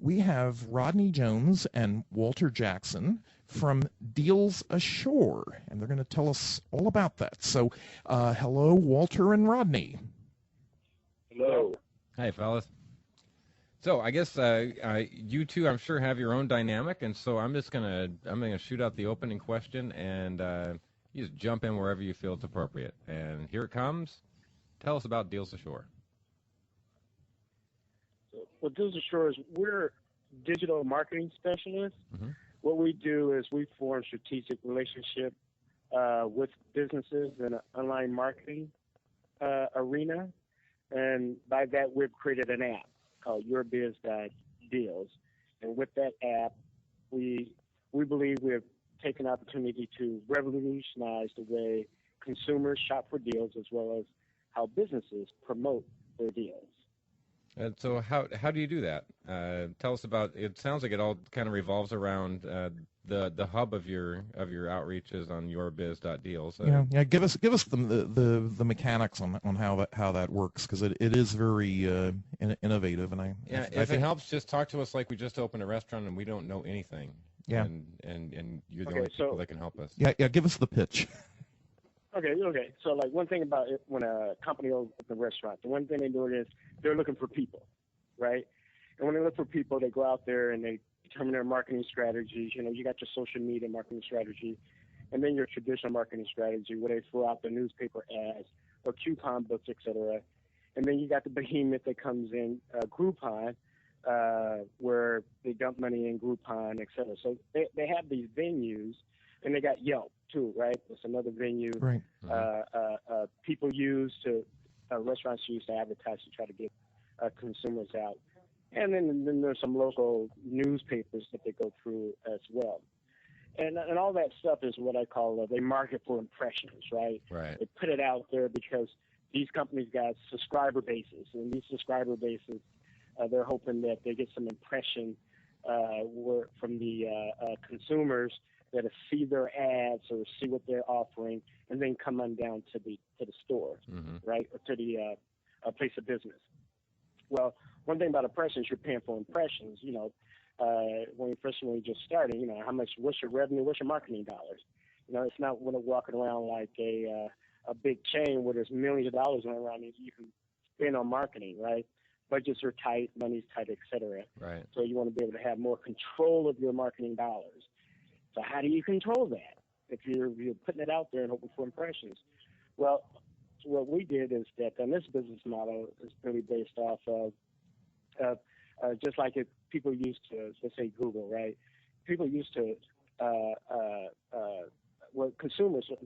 we have Rodney Jones and Walter Jackson from Deals Ashore, and they're going to tell us all about that. So, hello, Walter and Rodney. Hello. Hey, fellas. So I guess you two, I'm sure, have your own dynamic, and so I'm gonna shoot out the opening question, and you just jump in wherever you feel it's appropriate. And here it comes. Tell us about Deals Ashore. Well, Deals Ashore is we're digital marketing specialists. Mm-hmm. What we do is we form strategic relationship with businesses in an online marketing arena, and by that we've created an app called yourbiz.deals. And with that app, we believe we have taken opportunity to revolutionize the way consumers shop for deals as well as how businesses promote their deals. And so how do you do that? Tell us about. It sounds like it all kind of revolves around the hub of your outreach is on yourbiz.deals. Yeah. Give us the mechanics on how that works, because it is very innovative, and if it helps, just talk to us like we just opened a restaurant and we don't know anything. Yeah. And you're the only people that can help us. Yeah. Give us the pitch. Okay. So, like, one thing about it, when a company opens a restaurant, the one thing they do is they're looking for people, right? And when they look for people, they go out there and they determine their marketing strategies. You know, you got your social media marketing strategy, and then your traditional marketing strategy, where they throw out the newspaper ads or coupon books, etc. And then you got the behemoth that comes in, Groupon, where they dump money in Groupon, etc. So they have these venues, and they got Yelp too, right? It's another venue. Right. People use to restaurants use to advertise to try to get consumers out, and then there's some local newspapers that they go through as well, and all that stuff is what I call they market for impressions, right? Right. They put it out there because these companies got subscriber bases, and these subscriber bases, they're hoping that they get some impression from the consumers that see their ads or see what they're offering, and then come on down to the store, mm-hmm. right, or to the place of business. Well, one thing about impressions, you're paying for impressions. You know, when you're just starting, you know, what's your revenue, what's your marketing dollars? You know, it's not when you're walking around like a big chain where there's millions of dollars going around you can spend on marketing, right? Budgets are tight, money's tight, et cetera. Right. So you want to be able to have more control of your marketing dollars. So how do you control that if you're putting it out there and hoping for impressions? Well, what we did is that, and this business model is really based off of just like if people used to, let's say Google, right? People used to, what consumers used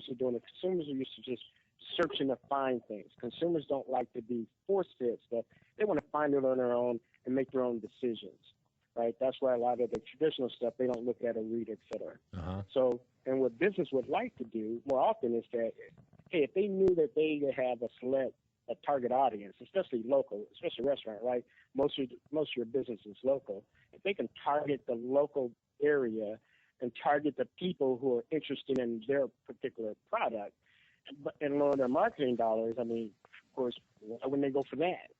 to doing, consumers are used to just searching to find things. Consumers don't like to be force-fed stuff. They want to find it on their own and make their own decisions. Right, that's why a lot of the traditional stuff they don't look at or read, et cetera. Uh-huh. So, and what business would like to do more often is that, hey, if they knew that they have a target audience, especially local, especially restaurant, right? Most of your business is local. If they can target the local area and target the people who are interested in their particular product, and lower their marketing dollars, I mean, of course, why wouldn't they go for that?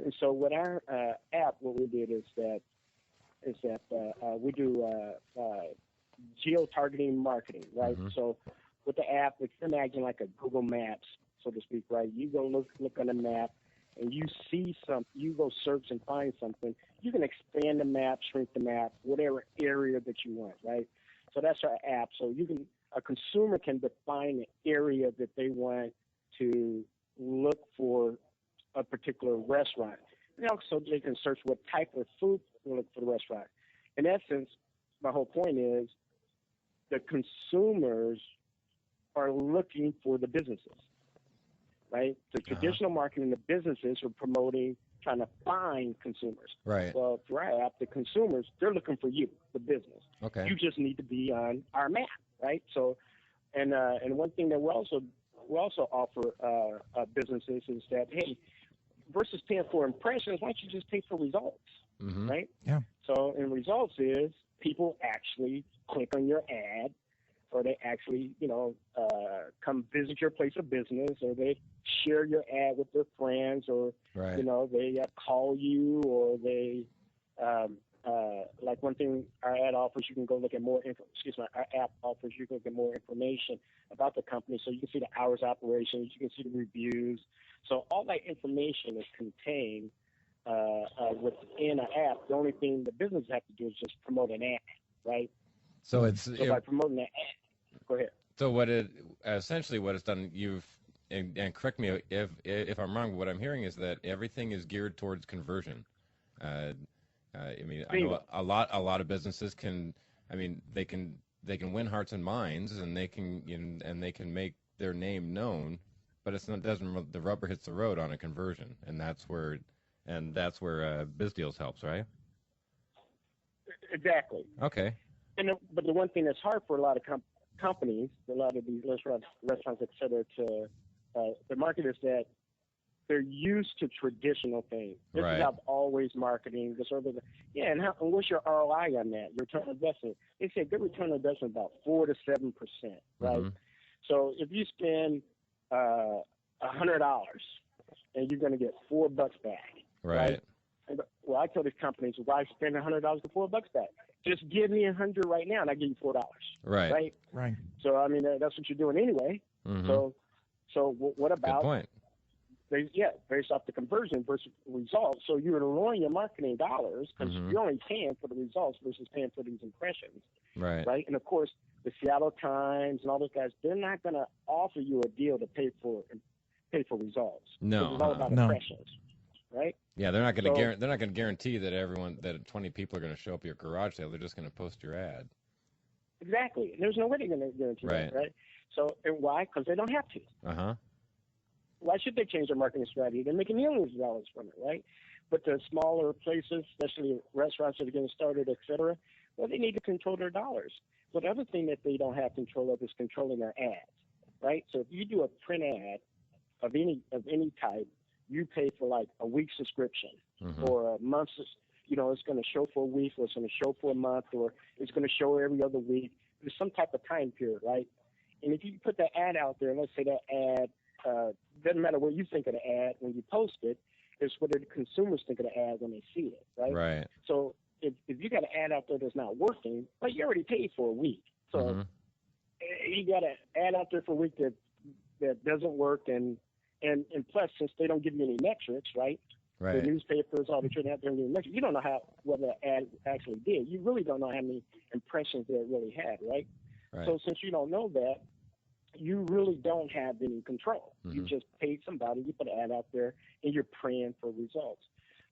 And so, with our app, what we did is that we do geo-targeting marketing, right? Mm-hmm. So with the app, if you imagine like a Google Maps, so to speak, right? You go look on the map, and you see you go search and find something. You can expand the map, shrink the map, whatever area that you want, right? So that's our app. So a consumer can define the area that they want to look for a particular restaurant. And also they can search what type of food to look for the restaurant. In essence, my whole point is the consumers are looking for the businesses, right? The traditional marketing, the businesses are promoting, trying to find consumers. Right. Well, for our app, the consumers, they're looking for you, the business. Okay. You just need to be on our map, right? So, and one thing that we also offer businesses is that, hey, versus paying for impressions, why don't you just pay for results, mm-hmm. right? Yeah. So, and results is people actually click on your ad, or they actually, come visit your place of business, or they share your ad with their friends, or, right. they call you, or they one thing our ad offers, you can go look at more our app offers, you can get more information about the company. So you can see the hours of operations, you can see the reviews. So all that information is contained within an app. The only thing the business have to do is just promote an ad, right? So by promoting that ad, go ahead. So essentially what it's done, and correct me if I'm wrong, but what I'm hearing is that everything is geared towards conversion. I know a lot of businesses they can win hearts and minds, and they can make their name known, but the rubber hits the road on a conversion, and that's where BizDeals helps, right? Exactly. Okay. But the one thing that's hard for a lot of companies, a lot of these restaurants, et cetera, to the market is that they're used to traditional things. This is how always marketing, this sort of, and what's your ROI on that? Return on investment. They say good return on investment about 4 to 7%, right? Mm-hmm. So if you spend $100 and you're going to get $4 back, right? Well, I tell these companies, why spend $100 for $4 back? Just give me $100 right now, and I give you $4. Right. So I mean, that's what you're doing anyway. Mm-hmm. So what about? Good point. Based off the conversion versus results. So you're lowering your marketing dollars because you're only paying for the results versus paying for these impressions. Right. And of course, the Seattle Times and all those guys, they're not going to offer you a deal to pay for results. No. It's all about impressions. Right. Yeah, they're not going to guarantee that 20 people are going to show up at your garage sale. They're just going to post your ad. Exactly. There's no way they're going to guarantee that, right? So, and why? Because they don't have to. Why should they change their marketing strategy? They're making millions of dollars from it, right? But the smaller places, especially restaurants that are getting started, et cetera, well, they need to control their dollars. So the other thing that they don't have control of is controlling their ads, right? So if you do a print ad of any type, you pay for like a week subscription or a month. It's going to show for a week, or it's going to show for a month, or it's going to show every other week. There's some type of time period, right? And if you put that ad out there, let's say that ad, doesn't matter what you think of the ad when you post it, it's what the consumers think of the ad when they see it, right? Right. So if you got an ad out there that's not working, but you already paid for a week, so you got an ad out there for a week that doesn't work, and plus, since they don't give you any metrics, right? The newspapers, all the trade out there, you don't know what the ad actually did. You really don't know how many impressions that it really had, right? So since you don't know that, you really don't have any control. You just paid somebody, you put an ad out there, and you're praying for results.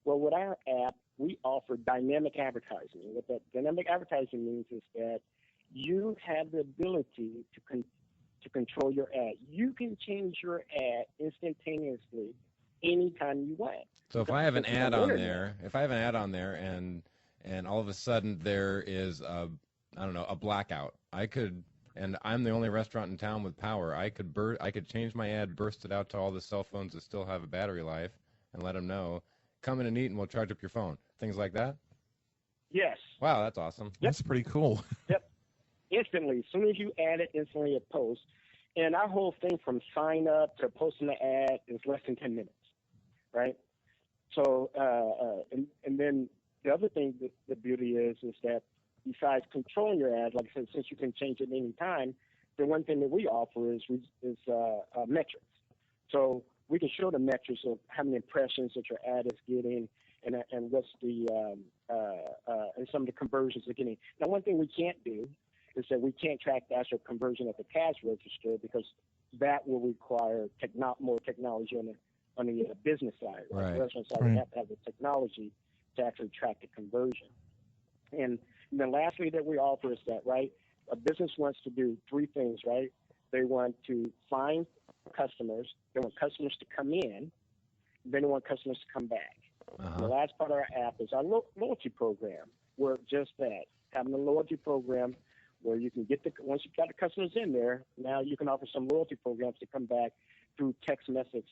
Well, with our app, we offer dynamic advertising. What that dynamic advertising means is that you have the ability to control your ad. You can change your ad instantaneously anytime you want. So if I have an ad on there, and all of a sudden there is a blackout, and I'm the only restaurant in town with power, I could change my ad, burst it out to all the cell phones that still have a battery life, and let them know, come in and eat, and we'll charge up your phone. Things like that? Yes. Wow, that's awesome. Yep. That's pretty cool. Yep. Instantly. As soon as you add it, instantly it posts. And our whole thing from sign up to posting the ad is less than 10 minutes, right? So, and then the other thing, the beauty is that besides controlling your ad, like I said, since you can change it any time, the one thing that we offer is metrics. So we can show the metrics of how many impressions that your ad is getting, and what's the and some of the conversions they're getting. Now, one thing we can't do is that we can't track the actual conversion at the cash register, because that will require more technology on the business side. Right. The restaurant side, we have to have the technology to actually track the conversion. And then lastly that we offer is that, right, a business wants to do three things, right? They want to find customers, they want customers to come in, then they want customers to come back. The last part of our app is our loyalty program, where just that, having a loyalty program where you can once you've got the customers in there, now you can offer some loyalty programs to come back through text message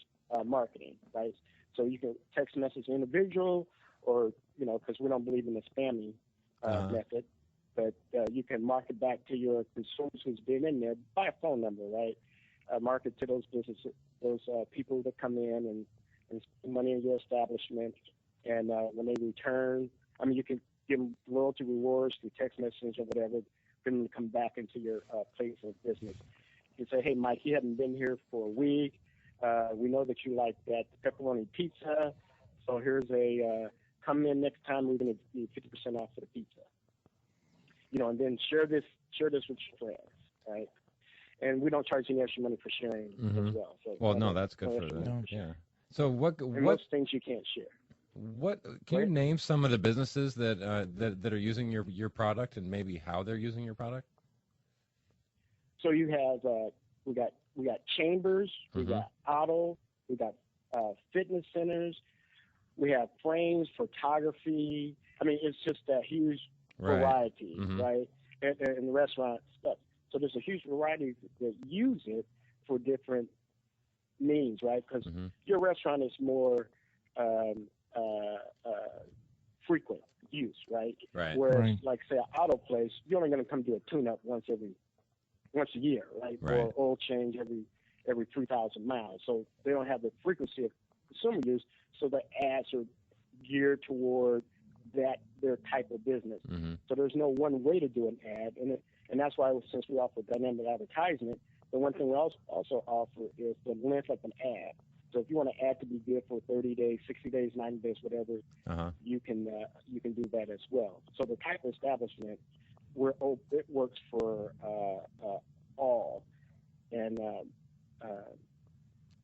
marketing, right? So you can text message an individual, or, because we don't believe in the spamming method, but you can market back to your consumers who's been in there by a phone number, right? Market to those businesses, those people that come in and spend money in your establishment, and when they return, you can give them loyalty rewards through text message or whatever, for them to come back into your place of business. You say, hey, Mike, you haven't been here for a week. We know that you like that pepperoni pizza, so here's a come in next time. We're going to give you 50% off for the pizza. And then share this with your friends, right? And we don't charge any extra money for sharing as well. So well, no, that's good for that. Yeah. So what most things you can't share. What can you name some of the businesses that are using your product and maybe how they're using your product? So you have we got chambers, we got auto, we got fitness centers, we have frames, photography. I mean, it's just a huge variety, right? And the restaurant stuff. So there's a huge variety that use it for different means, right? Because your restaurant is more frequent use, right? Whereas, like, say, an auto place, you're only going to come do a tune-up once a year, right? Or oil change every 3,000 miles. So they don't have the frequency of consumer use. So the ads are geared toward their type of business. So there's no one way to do an ad, and that's why, since we offer dynamic advertisement, the one thing we also offer is the length of an ad. So if you want an ad to be good for 30 days, 60 days, 90 days, whatever, you can do that as well. So the type of establishment, it works for all. And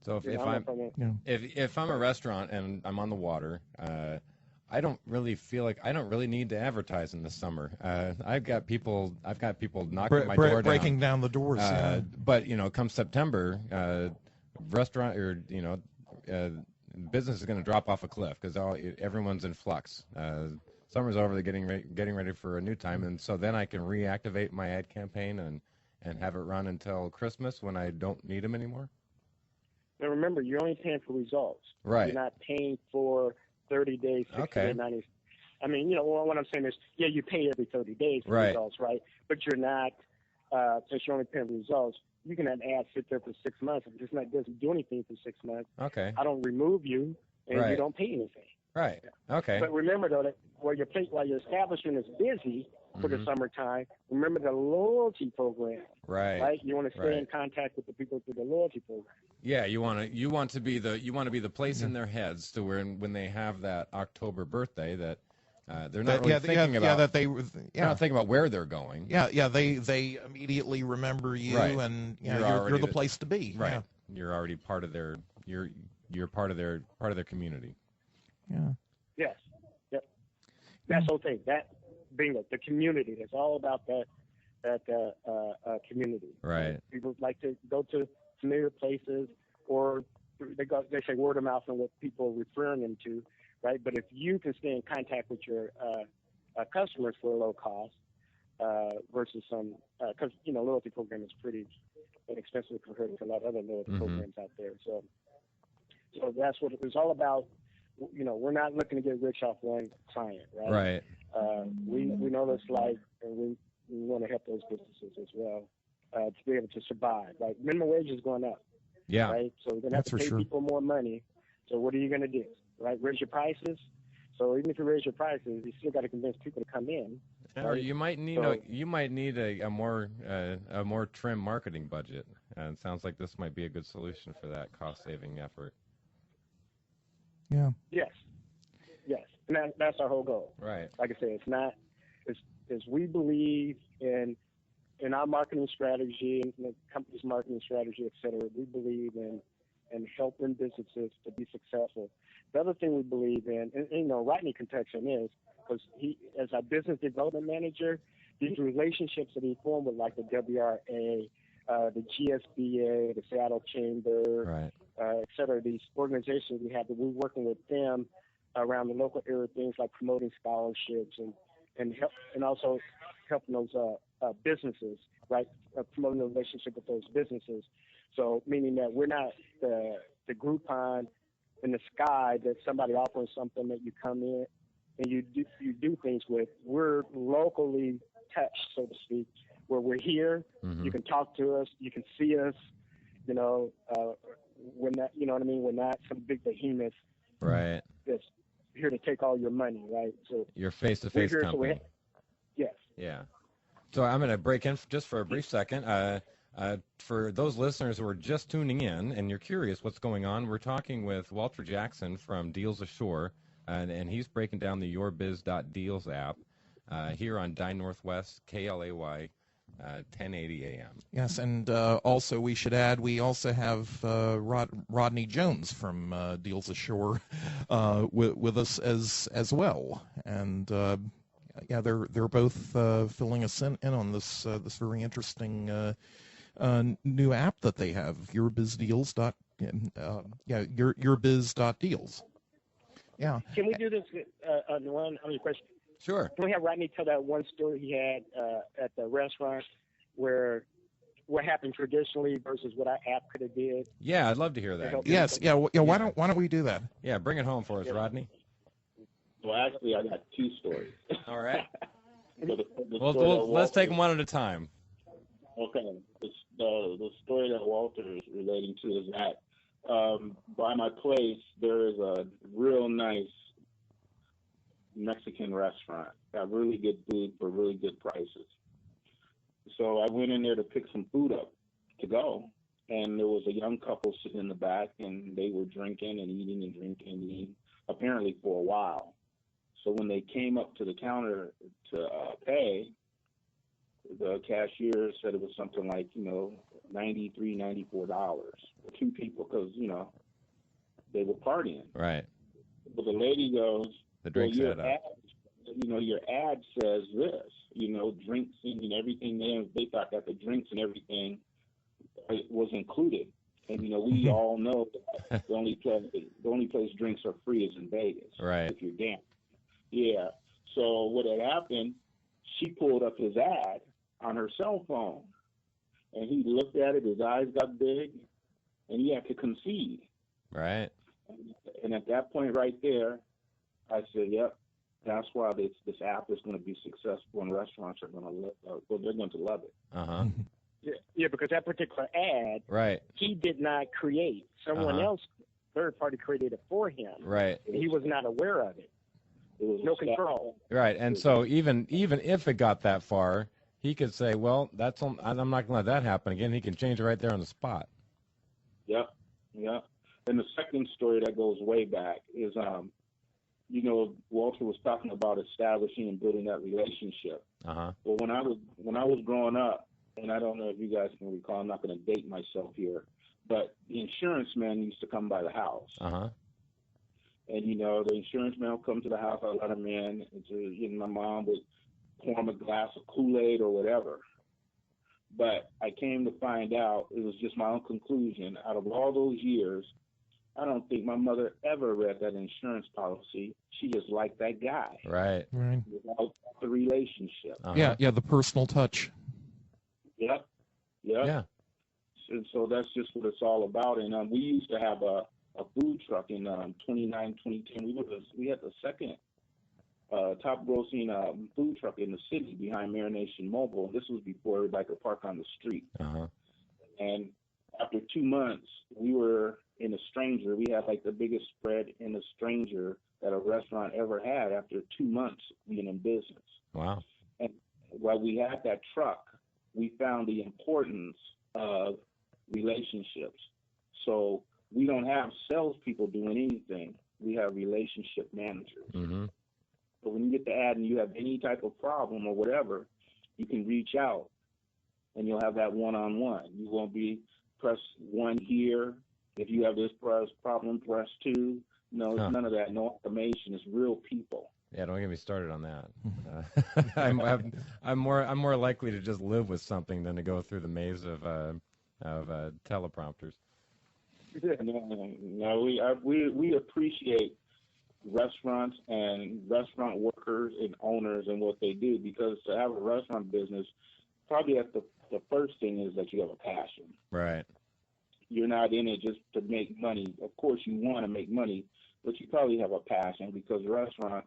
so if I'm a restaurant and I'm on the water, I don't really need to advertise in the summer. I've got people knocking my door down, breaking down the doors. But come September, restaurant or business is going to drop off a cliff because everyone's in flux. Summer's over, they're getting ready for a new time, and so then I can reactivate my ad campaign and have it run until Christmas when I don't need them anymore. Now remember, you're only paying for results. Right. You're not paying for 30 days, 60 days, 90 days. I mean, what I'm saying is, yeah, you pay every 30 days for results, right? But you're not, since you're only paying for results, you can have ads sit there for 6 months. If it doesn't do anything for 6 months, I don't remove you, and you don't pay anything. Right. Okay. But remember, though, that while your establishment is busy for the summertime, remember the loyalty program. Right. You want to stay in contact with the people through the loyalty program. Yeah, you want to be the place in their heads to where when they have that October birthday that they're not really thinking about not thinking about where they're going. Yeah, they immediately remember you, and you're the place to be. Right. Yeah. You're already part of their you're part of their community. Yeah. Yes. Yep. That's the whole thing. That bingo, the community. It's all about that community. Right. People like to go to familiar places, or they say word of mouth and what people are referring them to, right? But if you can stay in contact with your customers for a low cost versus some, because loyalty program is pretty inexpensive compared to a lot of other loyalty programs out there. So that's what it's all about. We're not looking to get rich off one client, right? Right. We know this life, and we want to help those businesses as well to be able to survive. Like minimum wage is going up. Yeah. Right. So we're gonna have to pay people more money. So what are you gonna do? Right? Raise your prices. So even if you raise your prices, you still got to convince people to come in. Or you might need a more trim marketing budget. And it sounds like this might be a good solution for that cost saving effort. Yeah. Yes. And that's our whole goal. Right. Like I said, it's we believe in our marketing strategy and the company's marketing strategy, et cetera. We believe in helping businesses to be successful. The other thing we believe in, and Rodney can touch on this, because he, as our business development manager, these relationships that he formed with like the WRA, the GSBA, the Seattle Chamber, et cetera, these organizations we have, that we're working with them around the local area, things like promoting scholarships and also helping those businesses, right? Promoting the relationship with those businesses. So meaning that we're not the Groupon in the sky that somebody offers something that you come in and you do things with. We're locally touched, so to speak, where we're here. You can talk to us, you can see us. We're not, We're not some big behemoth. Right. here to take all your money, right? So Your face-to-face we're here, company. yes. Yeah. So I'm going to break in just for a brief second. For those listeners who are just tuning in and you're curious what's going on, we're talking with Walter Jackson from Deals Ashore, and he's breaking down the yourbiz.deals app here on Die Northwest KLAY 1080 AM. Yes, and also we should add we also have Rodney Jones from Deals Ashore with us as well, and yeah, they're both filling us in on this very interesting new app that they have, yourbiz.deals. Yourbiz.deals. Yeah. Can we do this on one other question? Sure. Can we have Rodney tell that one story he had at the restaurant where what happened traditionally versus what our app could have did? Yeah, I'd love to hear that. Yes. Yeah. Why don't we do that? Yeah, bring it home for us, Rodney. Well, actually, I got two stories. All right. So Let's take them one at a time. Okay. The story that Walter is relating to is that by my place, there is a real nice Mexican restaurant. Got really good food for really good prices. So I went in there to pick some food up to go, and there was a young couple sitting in the back, and they were drinking and eating and drinking and eating, apparently for a while. So when they came up to the counter to pay, the cashier said it was something like, $93, $94 for two people because, they were partying. Right. But the lady goes, The drinks your add up. your ad says this, drinks and everything. They thought that the drinks and everything was included. And, we all know that the only place drinks are free is in Vegas. Right. If you're gambling. Yeah. So what had happened, she pulled up his ad on her cell phone. And he looked at it, his eyes got big, and he had to concede. Right. And at that point right there, I said, yep, that's why this app is going to be successful and restaurants are going to they're going to love it. Uh-huh. Yeah, because that particular ad, Right. he did not create. Someone else, third party, created it for him. Right. He was not aware of it. There was no control. Right. And so even if it got that far, he could say, well, I'm not going to let that happen again. He can change it right there on the spot. Yep. Yeah. And the second story that goes way back is, Walter was talking about establishing and building that relationship. Uh-huh. Well, when I was growing up, and I don't know if you guys can recall, I'm not going to date myself here, but the insurance man used to come by the house. Uh-huh. And, the insurance man would come to the house, I'd let him in, and my mom would pour him a glass of Kool-Aid or whatever. But I came to find out, it was just my own conclusion, out of all those years, I don't think my mother ever read that insurance policy. She just liked that guy. Right. Right. Without the relationship. Uh-huh. Yeah. The personal touch. Yep. Yeah. And so that's just what it's all about. And we used to have a food truck in 2010. We had the second top grossing food truck in the city behind Marination Mobile. This was before everybody could park on the street. Uh-huh. And after 2 months, we were in a stranger. We had like the biggest spread in a stranger that a restaurant ever had after 2 months being in business. Wow. And while we had that truck, we found the importance of relationships. So we don't have salespeople doing anything. We have relationship managers. Mm-hmm. So when you get the ad and you have any type of problem or whatever, you can reach out and you'll have that one-on-one. You won't be press 1 here. If you have this problem, press 2. No, it's none of that. No automation. It's real people. Yeah, don't get me started on that. I'm more likely to just live with something than to go through the maze of teleprompters. No, we appreciate restaurants and restaurant workers and owners and what they do, because to have a restaurant business, probably at the first thing is that you have a passion. Right. You're not in it just to make money. Of course, you want to make money, but you probably have a passion, because restaurant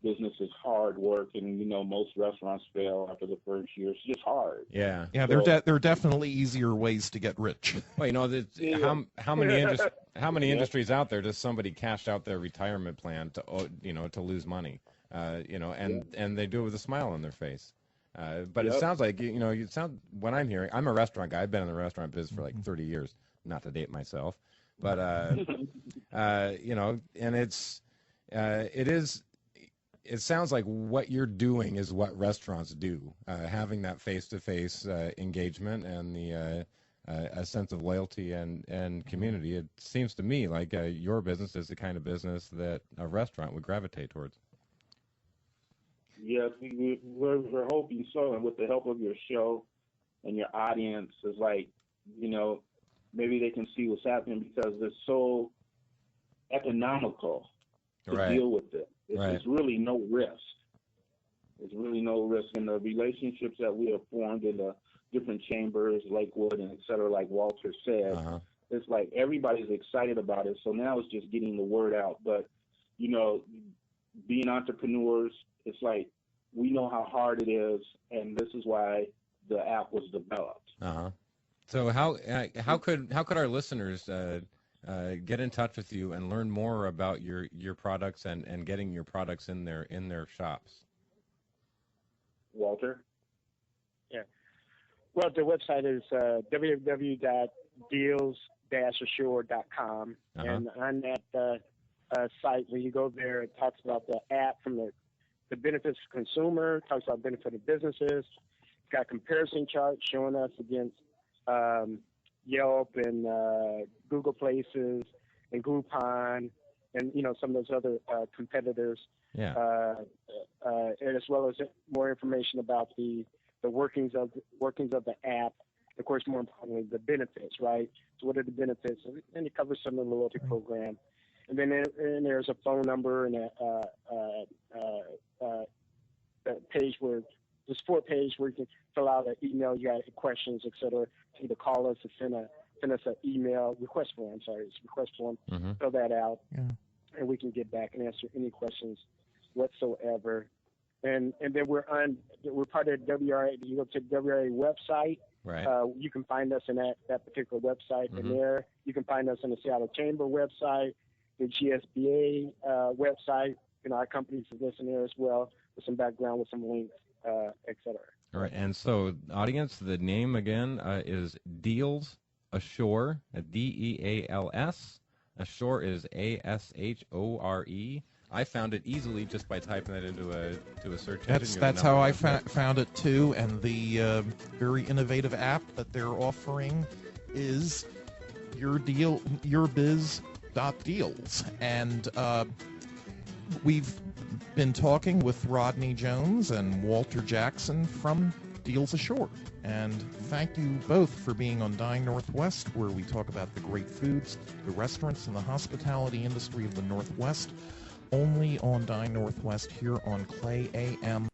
business is hard work, and most restaurants fail after the first year. It's just hard. Yeah. There are definitely easier ways to get rich. Well, how How many Yep. industries out there does somebody cash out their retirement plan to, to lose money, and they do it with a smile on their face. But it Yep. sounds like, what I'm hearing, I'm a restaurant guy. I've been in the restaurant business for like 30 years, not to date myself, but, and it sounds like what you're doing is what restaurants do, having that face-to-face engagement and a sense of loyalty and community. It seems to me like your business is the kind of business that a restaurant would gravitate towards. Yes, we're hoping so, and with the help of your show and your audience, is like, maybe they can see what's happening because it's so economical to Right. deal with it. Right. There's really no risk. There's really no risk in the relationships that we have formed in the different chambers, Lakewood, and et cetera, like Walter said. Uh-huh. It's like everybody's excited about it. So now it's just getting the word out. But, being entrepreneurs, it's like we know how hard it is, and this is why the app was developed. Uh-huh. So how could our listeners get in touch with you and learn more about your products and getting your products in their shops? Walter? Yeah. Well, the website is www.deals-ashore.com. Uh-huh. And on that site, when you go there, it talks about the app from the benefits to consumer, talks about benefit of businesses. It's got comparison charts showing us against Yelp and Google Places and Groupon and, some of those other competitors. Yeah. And as well as more information about the workings of the app. Of course, more importantly, the benefits, right? So what are the benefits? And it covers some of the loyalty program. And then there's a phone number and a page where there's 4 pages where you can fill out an email. You got questions, et cetera. Either call us or send us an email request form. It's request form. Mm-hmm. Fill that out, Yeah. and we can get back and answer any questions whatsoever. And then we're part of WRA. You go to the WRA website. Right. You can find us in that particular website. Mm-hmm. And there you can find us on the Seattle Chamber website, the GSBA website. Our companies are listed there as well with some background, with some links, et cetera. All right. And so, audience, the name again is Deals Ashore, DEALS. Ashore is ASHORE. I found it easily just by typing that into a search engine. That's how I found it too. And the very innovative app that they're offering is yourbiz.deals. And we've been talking with Rodney Jones and Walter Jackson from Deals Ashore. And thank you both for being on Dine Northwest, where we talk about the great foods, the restaurants, and the hospitality industry of the Northwest. Only on Dine Northwest here on Clay AM